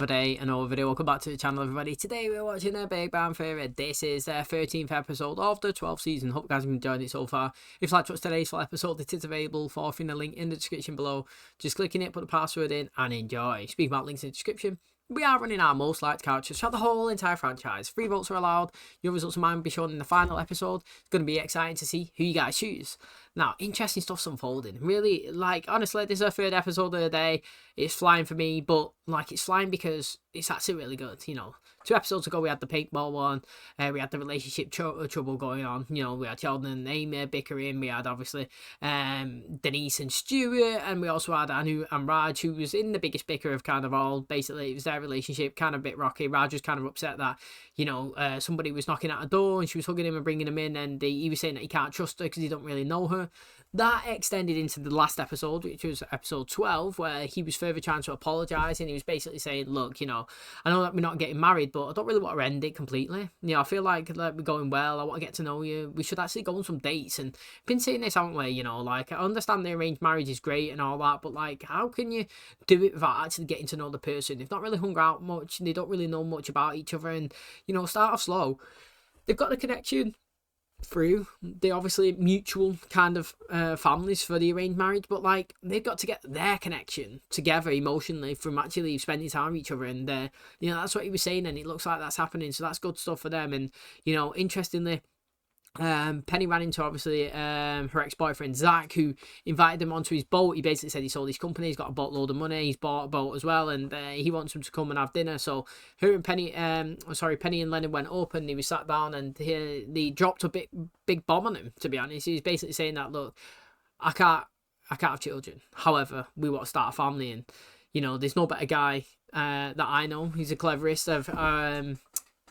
Another video. Welcome back to the channel, everybody. Today we're watching a Big Bang Theory. This is their 13th episode of the 12th season. Hope you guys have enjoyed it so far. If you'd like to watch today's full episode, it is available for the link in the description below. Just click in it, put the password in, and enjoy. Speaking about links in the description, we are running our most liked characters throughout the whole entire franchise. 3 votes are allowed. Your results of mine will be shown in the final episode. It's going to be exciting to see who you guys choose. Now, interesting stuff's unfolding. Really, honestly, this is our 3rd episode of the day. It's flying for me, but, it's flying because it's actually really good, 2 episodes ago, we had the paintball one. We had the relationship trouble going on. We had Sheldon and Amy bickering. We had, obviously, Denise and Stuart. And we also had Anu and Raj, who was in the biggest bicker of kind of all. Basically, it was their relationship, kind of a bit rocky. Raj was kind of upset that, somebody was knocking at a door and she was hugging him and bringing him in. And he was saying that he can't trust her because he don't really know her. That extended into the last episode, which was episode 12, where he was further trying to apologise, and he was basically saying, look, I know that we're not getting married, but I don't really want to end it completely. I feel like we're going well, I want to get to know you, we should actually go on some dates, and been saying this, haven't we, I understand the arranged marriage is great and all that, but, how can you do it without actually getting to know the person? They've not really hung out much, they don't really know much about each other, and, start off slow. They've got the connection through the obviously mutual kind of families for the arranged marriage, but they've got to get their connection together emotionally from actually spending time with each other, and that's what he was saying, and it looks like that's happening, so that's good stuff for them. And interestingly, Penny ran into obviously her ex-boyfriend Zach, who invited him onto his boat. He basically said he sold his company, he's got a boatload of money, he's bought a boat as well, and he wants him to come and have dinner. So her and Penny and Leonard went up, and he was sat down, and they dropped a big bomb on him, to be honest. He was basically saying that, look, I can't have children, however we want to start a family, and there's no better guy that I know. He's the cleverest of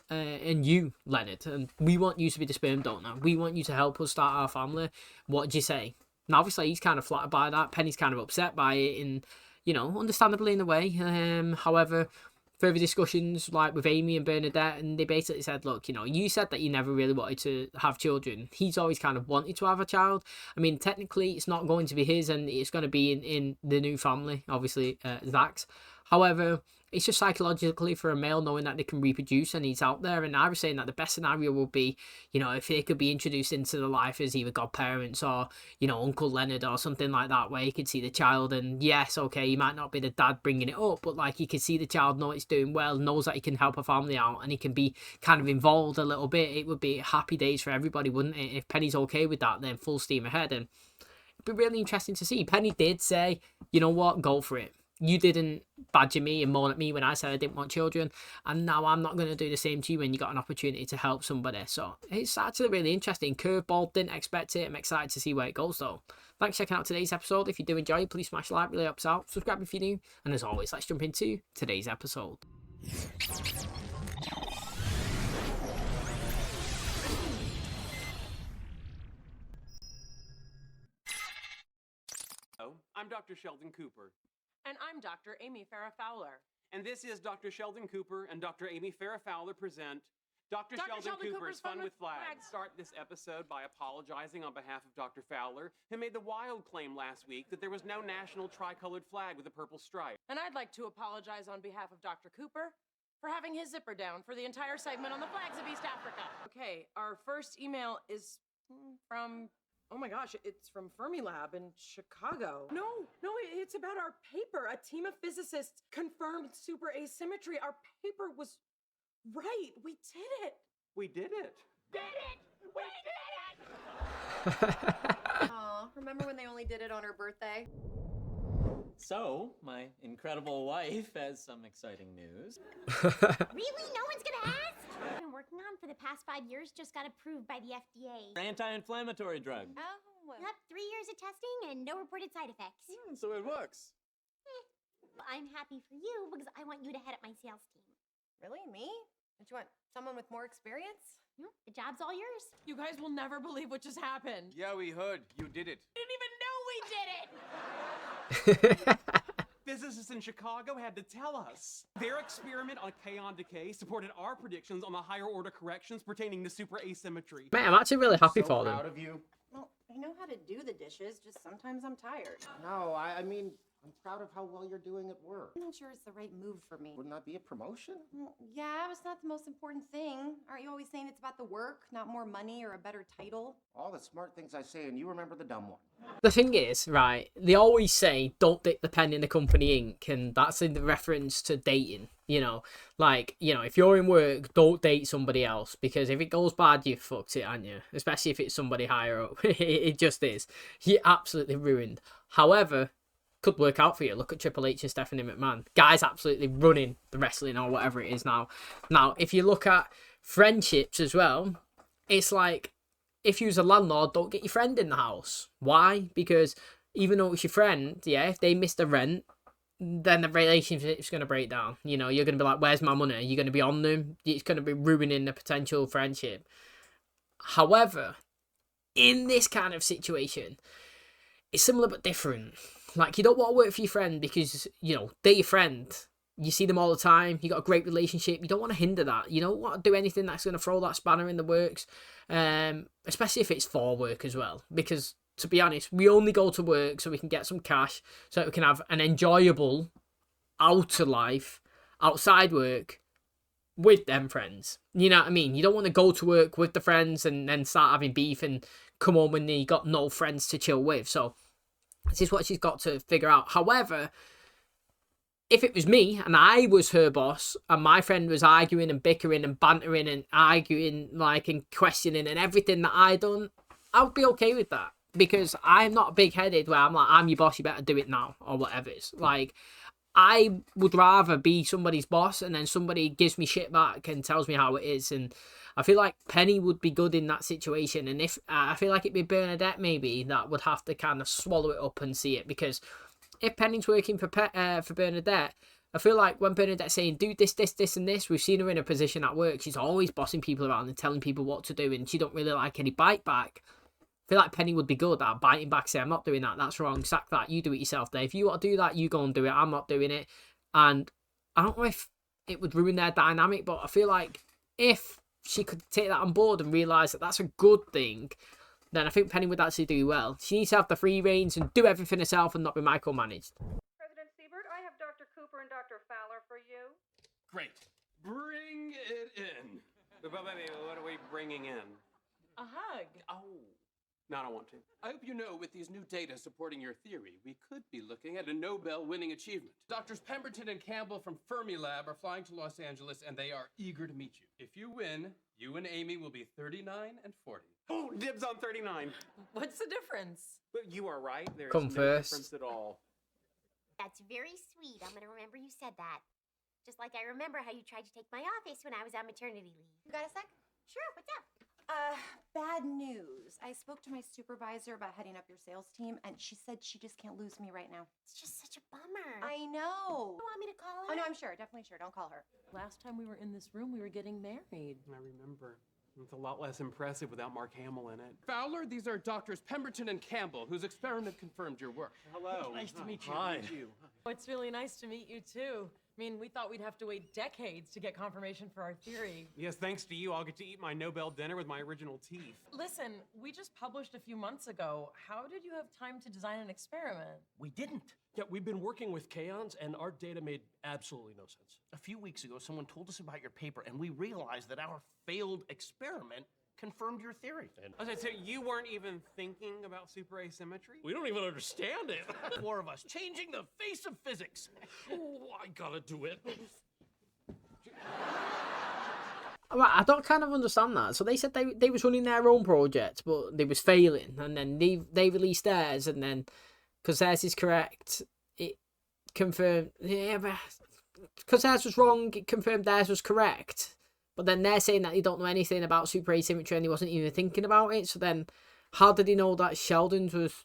and you, Leonard, and we want you to be the sperm donor. We want you to help us start our family. What do you say? Now, obviously, he's kind of flattered by that. Penny's kind of upset by it, and understandably in a way. However, further discussions with Amy and Bernadette, and they basically said, look, you said that you never really wanted to have children. He's always kind of wanted to have a child. I mean, technically, it's not going to be his, and it's going to be in the new family, obviously, Zach's. However, it's just psychologically for a male knowing that they can reproduce and he's out there. And I was saying that the best scenario would be, if they could be introduced into the life as either godparents or, Uncle Leonard or something like that, where he could see the child. And yes, okay, he might not be the dad bringing it up, but he could see the child, know it's doing well, knows that he can help a family out, and he can be kind of involved a little bit. It would be happy days for everybody, wouldn't it? If Penny's okay with that, then full steam ahead. And it'd be really interesting to see. Penny did say, you know what, go for it. You didn't badger me and moan at me when I said I didn't want children, and now I'm not going to do the same to you when you got an opportunity to help somebody. So it's actually really interesting. Curveball, didn't expect it. I'm excited to see where it goes though. Thanks for checking out today's episode. If you do enjoy it, please smash like, really helps out. Subscribe if you're new, and as always, let's jump into today's episode. I'm Dr. Sheldon Cooper. And I'm Dr. Amy Farrah Fowler. And this is Dr. Sheldon Cooper and Dr. Amy Farrah Fowler present Dr. Sheldon Cooper's Fun with Flags. Start this episode by apologizing on behalf of Dr. Fowler, who made the wild claim last week that there was no national tricolored flag with a purple stripe. And I'd like to apologize on behalf of Dr. Cooper for having his zipper down for the entire segment on the flags of East Africa. Okay, our first email is from... oh my gosh, it's from Fermilab in Chicago. No, it's about our paper. A team of physicists confirmed super asymmetry. Our paper was right. We did it. We did it. We did it! Aw, remember when they only did it on her birthday? So, my incredible wife has some exciting news. Really? No one's gonna ask? I've been working on for the past 5 years, just got approved by the FDA. Anti-inflammatory drug. Oh. Yep, 3 years of testing and no reported side effects. So it works. But I'm happy for you because I want you to head up my sales team. Really? Me? Don't you want someone with more experience? The job's all yours. You guys will never believe what just happened. Yeah, we heard. You did it. I didn't even know we did it! Physicists in Chicago had to tell us. Their experiment on kaon decay supported our predictions on the higher order corrections pertaining to super asymmetry. Mate, I'm actually really happy for them. Proud of you. Well, I know how to do the dishes, just sometimes I'm tired. No, I mean, I'm proud of how well you're doing at work. I'm not sure it's the right move for me. Wouldn't that be a promotion? Well, yeah, it's not the most important thing. Aren't you always saying it's about the work, not more money or a better title? All the smart things I say, and you remember the dumb one. The thing is, right, they always say, don't dip the pen in the company ink, and that's in the reference to dating, you know. Like, you know, if you're in work, don't date somebody else, because if it goes bad, you fucked it, aren't you? Especially if it's somebody higher up. It just is. You're absolutely ruined. However, could work out for you. Look at Triple H and Stephanie McMahon. Guy's absolutely running the wrestling or whatever it is now. Now, if you look at friendships as well, it's like, if you're a landlord, don't get your friend in the house. Why? Because even though it's your friend, yeah, if they miss the rent, then the relationship's going to break down. You know, you're going to be like, where's my money? You're going to be on them. It's going to be ruining the potential friendship. However, in this kind of situation, it's similar but different. Like, you don't want to work for your friend because, you know, they're your friend. You see them all the time. You got a great relationship. You don't want to hinder that. You don't want to do anything that's going to throw that spanner in the works, especially if it's for work as well. Because, to be honest, we only go to work so we can get some cash, so we can have an enjoyable outer life outside work with them friends. You know what I mean? You don't want to go to work with the friends and then start having beef and come home when you got no friends to chill with. So this is what she's got to figure out. However, if it was me and I was her boss and my friend was arguing and bickering and bantering and arguing, like, and questioning and everything that I done, I would be okay with that, because I'm not big-headed where I'm like, I'm your boss, you better do it now, or whatever it's like. I would rather be somebody's boss and then somebody gives me shit back and tells me how it is. And I feel like Penny would be good in that situation. And if I feel like it'd be Bernadette maybe that would have to kind of swallow it up and see it, because if Penny's working for Bernadette, I feel like when Bernadette's saying, do this, this, this, and this, we've seen her in a position at work. She's always bossing people around and telling people what to do, and she don't really like any bite back. I feel like Penny would be good at biting back, say, I'm not doing that, that's wrong, sack that, you do it yourself, Dave. If you want to do that, you go and do it, I'm not doing it. And I don't know if it would ruin their dynamic, but I feel like if she could take that on board and realise that that's a good thing, then I think Penny would actually do well. She needs to have the free reins and do everything herself and not be micromanaged. President Siebert, I have Dr. Cooper and Dr. Fowler for you. Great. Bring it in. But what are we bringing in? A hug. Oh. No, I don't want to. I hope you know, with these new data supporting your theory, we could be looking at a Nobel-winning achievement. Doctors Pemberton and Campbell from Fermilab are flying to Los Angeles, and they are eager to meet you. If you win, you and Amy will be 39 and 40. Oh, dibs on 39. What's the difference? But you are right. There's Come no first. difference at all. That's very sweet. I'm gonna remember you said that. Just like I remember how you tried to take my office when I was on maternity leave. You got a sec? Sure, what's up? Bad news. I spoke to my supervisor about heading up your sales team, and she said she just can't lose me right now. It's just such a bummer. I know. You want me to call her? Oh, no, I'm sure. Definitely sure. Don't call her. Last time we were in this room, we were getting married. I remember. It's a lot less impressive without Mark Hamill in it. Fowler, these are doctors Pemberton and Campbell, whose experiment confirmed your work. Hello. Nice to meet you. Hi. Oh, it's really nice to meet you, too. I mean, we thought we'd have to wait decades to get confirmation for our theory. Yes, thanks to you, I'll get to eat my Nobel dinner with my original teeth. Listen, we just published a few months ago. How did you have time to design an experiment? We didn't. Yeah, we've been working with Kaons, and our data made absolutely no sense. A few weeks ago, someone told us about your paper, and we realized that our failed experiment confirmed your theory. And So you weren't even thinking about super asymmetry? we don't even understand it. Four of us changing the face of physics. Oh, I gotta do it. I don't kind of understand that. So they said they was running their own project, but they was failing, and then they released theirs, and then because theirs is correct, it confirmed. Yeah, but because theirs was wrong, it confirmed theirs was correct. But then they're saying that they don't know anything about super asymmetry and he wasn't even thinking about it. So then how did he know that Sheldon's was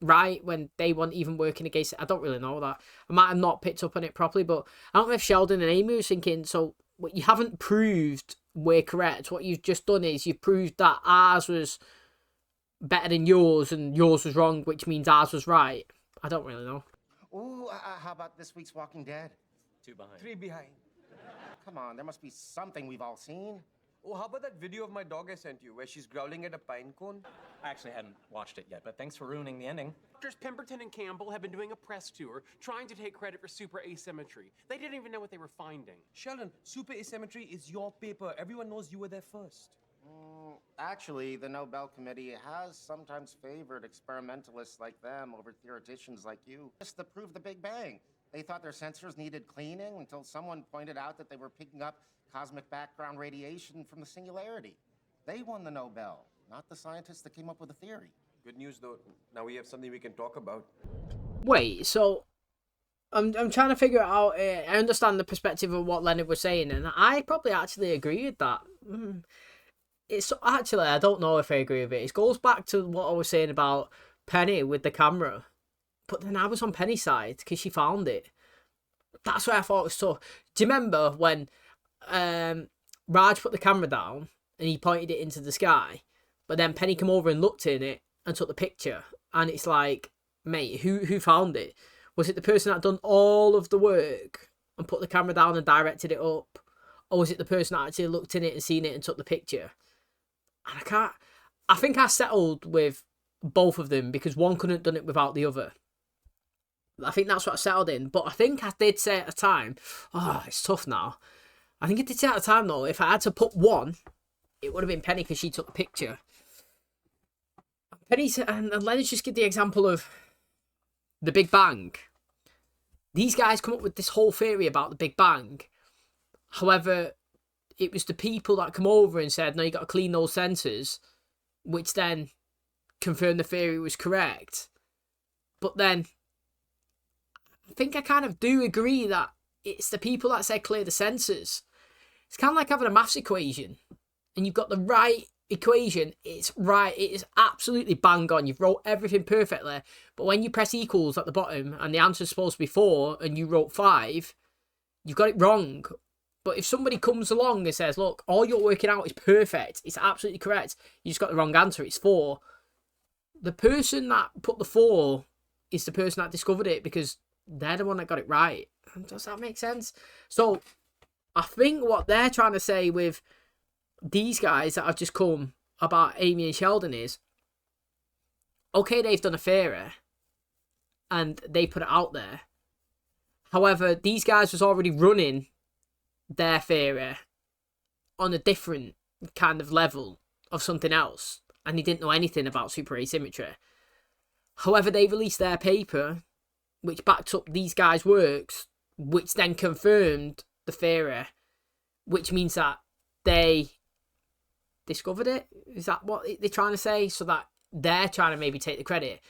right when they weren't even working against it? I don't really know that. I might have not picked up on it properly, but I don't know if Sheldon and Amy was thinking, so what you haven't proved we're correct. What you've just done is you've proved that ours was better than yours and yours was wrong, which means ours was right. I don't really know. Ooh, how about this week's Walking Dead? 2 behind. 3 behind. Come on, there must be something we've all seen. Oh, how about that video of my dog I sent you, where she's growling at a pine cone? I actually hadn't watched it yet, but thanks for ruining the ending. Doctors Pemberton and Campbell have been doing a press tour trying to take credit for super asymmetry. They didn't even know what they were finding. Sheldon, super asymmetry is your paper. Everyone knows you were there first. Actually, the Nobel Committee has sometimes favored experimentalists like them over theoreticians like you. Just to prove the Big Bang. They thought their sensors needed cleaning until someone pointed out that they were picking up cosmic background radiation from the singularity. They won the Nobel, not the scientists that came up with the theory. Good news, though. Now we have something we can talk about. Wait, so I'm trying to figure it out. I understand the perspective of what Leonard was saying, and I probably actually agree with that. It's actually, I don't know if I agree with it. It goes back to what I was saying about Penny with the camera. But then I was on Penny's side because she found it. That's why I thought it was tough. Do you remember when Raj put the camera down and he pointed it into the sky, but then Penny came over and looked in it and took the picture? And it's like, mate, who found it? Was it the person that done all of the work and put the camera down and directed it up? Or was it the person that actually looked in it and seen it and took the picture? And I think I settled with both of them because one couldn't have done it without the other. I think that's what I settled in. But I think I did say at the time, it's tough now. I think I did say at the time, though, if I had to put one, it would have been Penny because she took the picture. Penny's, and let's just give the example of the Big Bang. These guys come up with this whole theory about the Big Bang. However, it was the people that come over and said, no, you got to clean those sensors, which then confirmed the theory was correct. But then I think I kind of do agree that it's the people that say clear the sensors. It's kind of like having a maths equation and you've got the right equation. It's right. It is absolutely bang on. You've wrote everything perfectly. But when you press equals at the bottom and the answer's supposed to be 4 and you wrote 5, you've got it wrong. But if somebody comes along and says, look, all you're working out is perfect, it's absolutely correct, you just got the wrong answer, it's 4. The person that put the 4 is the person that discovered it because they're the one that got it right. Does that make sense? So I think what they're trying to say with these guys that have just come about Amy and Sheldon is, okay, they've done a theory and they put it out there. However, these guys was already running their theory on a different kind of level of something else, and they didn't know anything about super asymmetry. However, they released their paper, which backed up these guys' works, which then confirmed the theory, which means that they discovered it. Is that what they're trying to say? So that they're trying to maybe take the credit.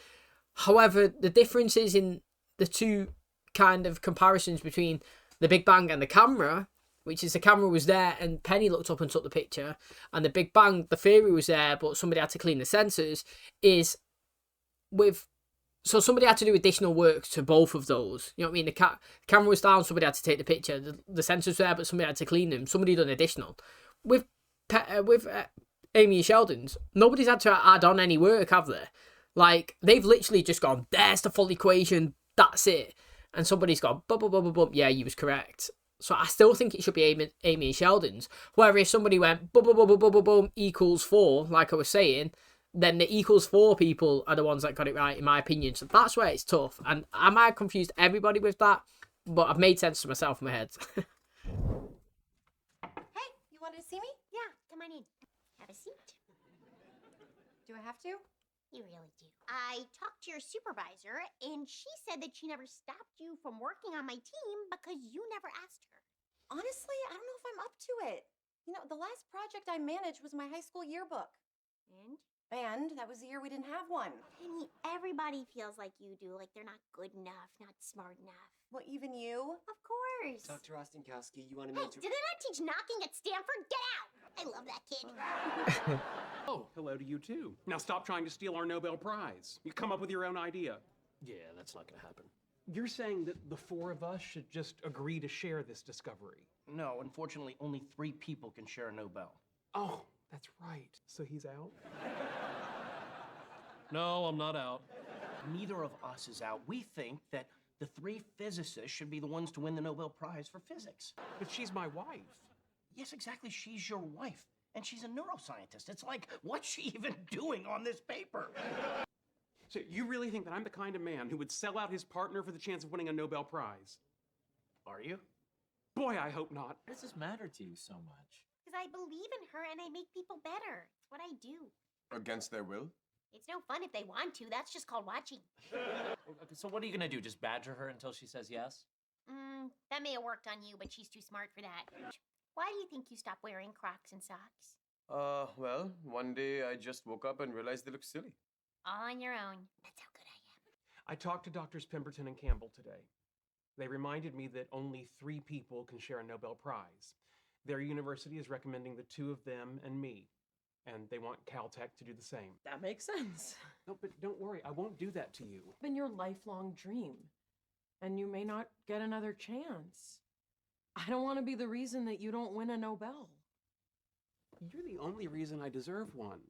However, the difference is in the two kind of comparisons between the Big Bang and the camera, which is the camera was there and Penny looked up and took the picture, and the Big Bang, the theory was there, but somebody had to clean the sensors, is with... So somebody had to do additional work to both of those. You know what I mean? The camera was down, somebody had to take the picture. The sensors were there, but somebody had to clean them. Somebody done additional. With Amy and Sheldon's, nobody's had to add on any work, have they? Like, they've literally just gone, there's the full equation, that's it. And somebody's gone, bum, bum, bum, bum, bum, yeah, you was correct. So I still think it should be Amy and Sheldon's. Whereas if somebody went, bum, bum, bum, bum, bum, bum, bum, equals 4, like I was saying, then the equals 4 people are the ones that got it right, in my opinion. So that's where it's tough. And I might have confused everybody with that, but I've made sense to myself in my head. Hey, you wanted to see me? Yeah, come on in. Have a seat. Do I have to? You really do. I talked to your supervisor, and she said that she never stopped you from working on my team because you never asked her. Honestly, I don't know if I'm up to it. You know, the last project I managed was my high school yearbook. And that was the year we didn't have one. Penny, everybody feels like you do, like they're not good enough, not smart enough. What, even you? Of course. Dr. Ostenkowski, you wanted Hey, me to... did they not teach knocking at Stanford? Get out! I love that kid. Oh, hello to you too. Now stop trying to steal our Nobel Prize. You come up with your own idea. Yeah, that's not gonna happen. You're saying that the 4 of us should just agree to share this discovery? No, unfortunately, only 3 people can share a Nobel. Oh, that's right. So he's out? No, I'm not out. Neither of us is out. We think that the 3 physicists should be the ones to win the Nobel Prize for physics. But she's my wife. Yes, exactly. She's your wife. And she's a neuroscientist. It's like, what's she even doing on this paper? So you really think that I'm the kind of man who would sell out his partner for the chance of winning a Nobel Prize? Are you? Boy, I hope not. Why does this matter to you so much? Because I believe in her and I make people better. It's what I do. Against their will? It's no fun if they want to. That's just called watching. Okay, so what are you gonna do? Just badger her until she says yes? That may have worked on you, but she's too smart for that. Why do you think you stopped wearing Crocs and socks? Well, one day I just woke up and realized they look silly. All on your own. That's how good I am. I talked to Doctors Pemberton and Campbell today. They reminded me that only 3 people can share a Nobel Prize. Their university is recommending the 2 of them and me, and they want Caltech to do the same. That makes sense. No, but don't worry, I won't do that to you. It's been your lifelong dream, and you may not get another chance. I don't want to be the reason that you don't win a Nobel. You're the only reason I deserve one.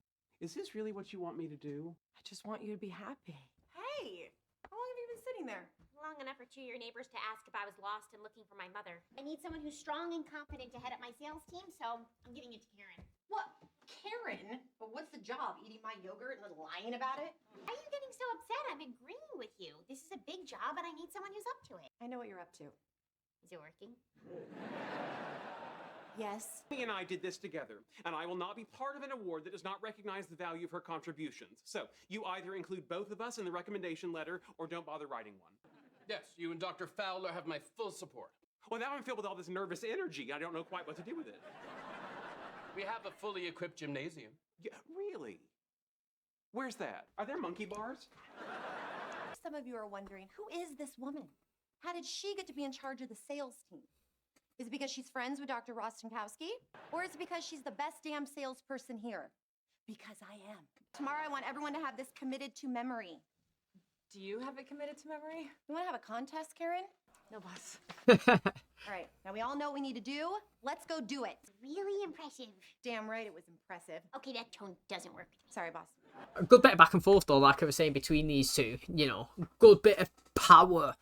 Is this really what you want me to do? I just want you to be happy. Hey, how long have you been sitting there? Long enough for 2 of your neighbors to ask if I was lost and looking for my mother. I need someone who's strong and confident to head up my sales team, so I'm giving it to Karen. What? Karen? But what's the job? Eating my yogurt and then lying about it? Why are you getting so upset? I'm agreeing with you. This is a big job and I need someone who's up to it. I know what you're up to. Is it working? Yes. Amy and I did this together, and I will not be part of an award that does not recognize the value of her contributions. So, you either include both of us in the recommendation letter, or don't bother writing one. Yes, you and Dr. Fowler have my full support. Well, now I'm filled with all this nervous energy. I don't know quite what to do with it. We have a fully equipped gymnasium. Yeah, really? Where's that? Are there monkey bars? Some of you are wondering, who is this woman? How did she get to be in charge of the sales team? Is it because she's friends with Dr. Rostenkowski? Or is it because she's the best damn salesperson here? Because I am. Tomorrow I want everyone to have this committed to memory. Do you have it committed to memory? You want to have a contest, Karen? No, boss. All right, now we all know what we need to do. Let's go do it. Really impressive. Damn right it was impressive. Okay, that tone doesn't work with me. Sorry, boss. A good bit of back and forth though, like I was saying, between these two. You know, good bit of power.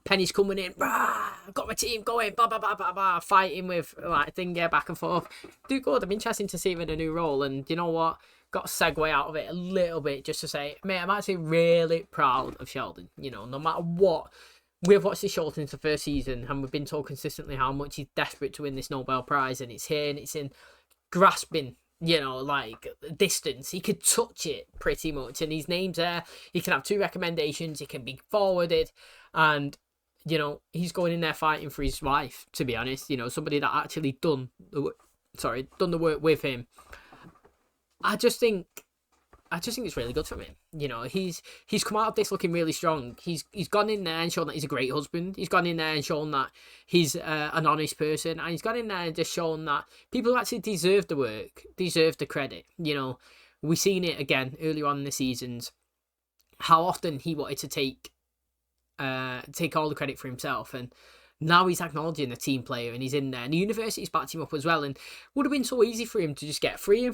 Penny's coming in, rah, got my team going, blah blah blah blah blah, fighting with like thing, yeah, back and forth. Do good. I'm interested to see him in a new role, and you know what? Got to segue out of it a little bit just to say, mate, I'm actually really proud of Sheldon. You know, no matter what, we've watched this show since the first season, and we've been told consistently how much he's desperate to win this Nobel Prize, and it's here, and it's in grasping, you know, like distance. He could touch it pretty much, and his name's there. He can have 2 recommendations. He can be forwarded, and you know he's going in there fighting for his wife. To be honest, you know, somebody that actually done the work with him. I just think it's really good for him. You know, he's come out of this looking really strong. He's gone in there and shown that he's a great husband. He's gone in there and shown that he's an honest person, and he's gone in there and just shown that people who actually deserve the work, deserve the credit. You know, we've seen it again earlier on in the seasons, how often he wanted to take all the credit for himself, and now he's acknowledging the team player, and he's in there, and the university's backed him up as well, and would have been so easy for him to just get free,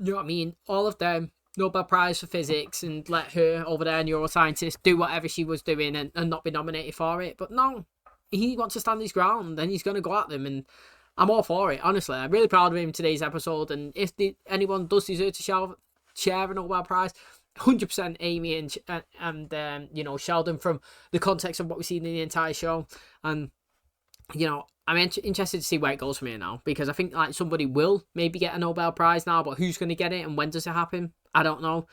you know what I mean, all of them, Nobel Prize for physics, and let her over there, neuroscientist, do whatever she was doing and not be nominated for it. But no, he wants to stand his ground, and he's going to go at them, and I'm all for it, honestly. I'm really proud of him in today's episode, and if anyone does deserve to share a Nobel Prize, 100% Amy and you know, Sheldon, from the context of what we've seen in the entire show. And you know, I'm interested to see where it goes from here now, because I think like somebody will maybe get a Nobel Prize now, but who's going to get it and when does it happen? I don't know.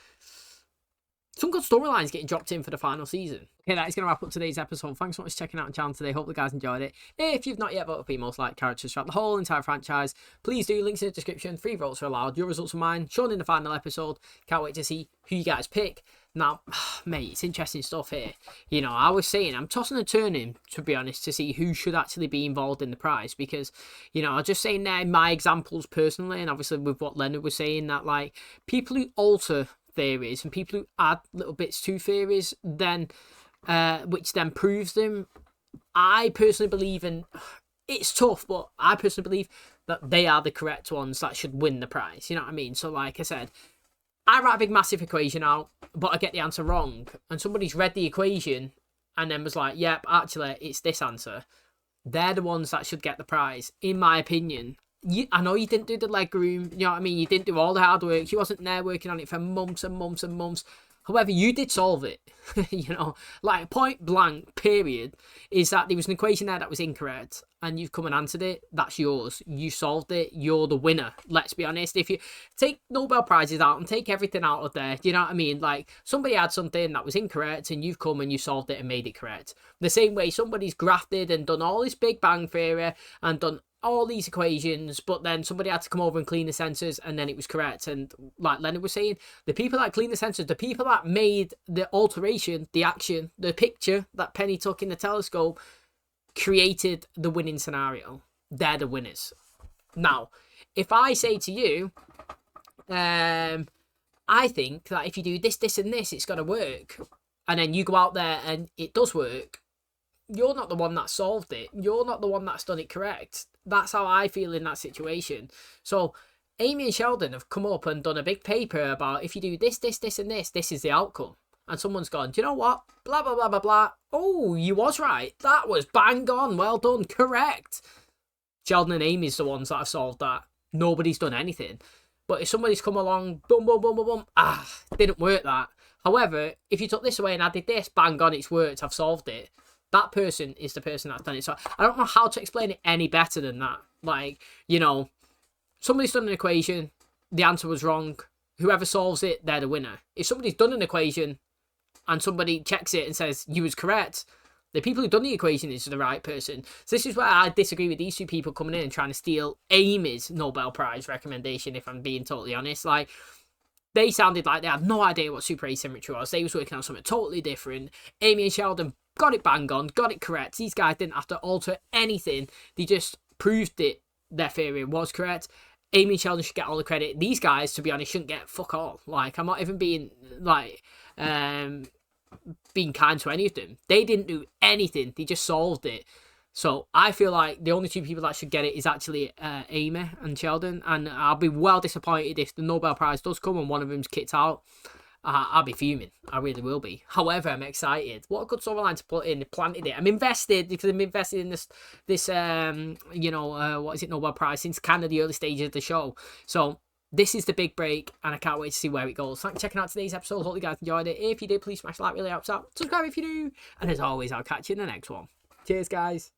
Some good storylines getting dropped in for the final season. Okay, that is going to wrap up today's episode. Thanks so much for checking out the channel today. Hope the guys enjoyed it. If you've not yet voted for your most liked characters throughout the whole entire franchise, please do. Links in the description. 3 votes are allowed. Your results are mine, shown in the final episode. Can't wait to see who you guys pick. Now, mate, it's interesting stuff here. You know, I was saying, I'm tossing and turning, to be honest, to see who should actually be involved in the prize. Because, you know, I was just saying there my examples personally, and obviously with what Leonard was saying, that, like, people who alter theories and people who add little bits to theories, then, which then proves them, I personally believe in, it's tough, but I personally believe that they are the correct ones that should win the prize. You know what I mean? So, like I said, I write a big massive equation out, but I get the answer wrong, and somebody's read the equation and then was like, yep, actually it's this answer. They're the ones that should get the prize, in my opinion. I know you didn't do the leg room, you know what I mean? You didn't do all the hard work. You wasn't there working on it for months and months and months. However, you did solve it. You know, like point blank, period, is that there was an equation there that was incorrect and you've come and answered it. That's yours. You solved it. You're the winner. Let's be honest. If you take Nobel Prizes out and take everything out of there, you know what I mean? Like somebody had something that was incorrect and you've come and you solved it and made it correct. The same way somebody's grafted and done all this Big Bang Theory and done all these equations, but then somebody had to come over and clean the sensors and then it was correct. And like Leonard was saying, the people that clean the sensors, the people that made the alteration, the action, the picture that Penny took in the telescope created the winning scenario. They're the winners. Now, if I say to you, I think that if you do this, this and this, it's going to work, and then you go out there and it does work, you're not the one that solved it. You're not the one that's done it correct. That's how I feel in that situation. So Amy and Sheldon have come up and done a big paper about if you do this, this, this, and this is the outcome. And someone's gone, do you know what? Blah, blah, blah, blah, blah. Oh, you was right. That was bang on. Well done. Correct. Sheldon and Amy's the ones that have solved that. Nobody's done anything. But if somebody's come along, boom, boom, boom, boom, boom, didn't work that. However, if you took this away and added this, bang on, it's worked. I've solved it. That person is the person that's done it. So I don't know how to explain it any better than that. Like, you know, somebody's done an equation, the answer was wrong. Whoever solves it, they're the winner. If somebody's done an equation and somebody checks it and says you was correct, the people who've done the equation is the right person. So this is where I disagree with these two people coming in and trying to steal Amy's Nobel Prize recommendation, if I'm being totally honest. Like, they sounded like they had no idea what super asymmetry was. They was working on something totally different. Amy and Sheldon got it bang on, got it correct. These guys didn't have to alter anything. They just proved it. Their theory was correct. Amy and Sheldon should get all the credit. These guys, to be honest, shouldn't get fuck all. Like, I'm not even being, like, being kind to any of them. They didn't do anything. They just solved it. So I feel like the only two people that should get it is actually Amy and Sheldon. And I'll be well disappointed if the Nobel Prize does come and one of them's kicked out. I'll be fuming. I really will be. However, I'm excited. What a good storyline to put in. They planted it. I'm invested because I'm invested in this you know, what is it, Nobel Prize since kind of the early stages of the show. So this is the big break and I can't wait to see where it goes. Thanks for checking out today's episode. Hope you guys enjoyed it. If you did, please smash like, really helps out. Subscribe if you do. And as always, I'll catch you in the next one. Cheers, guys.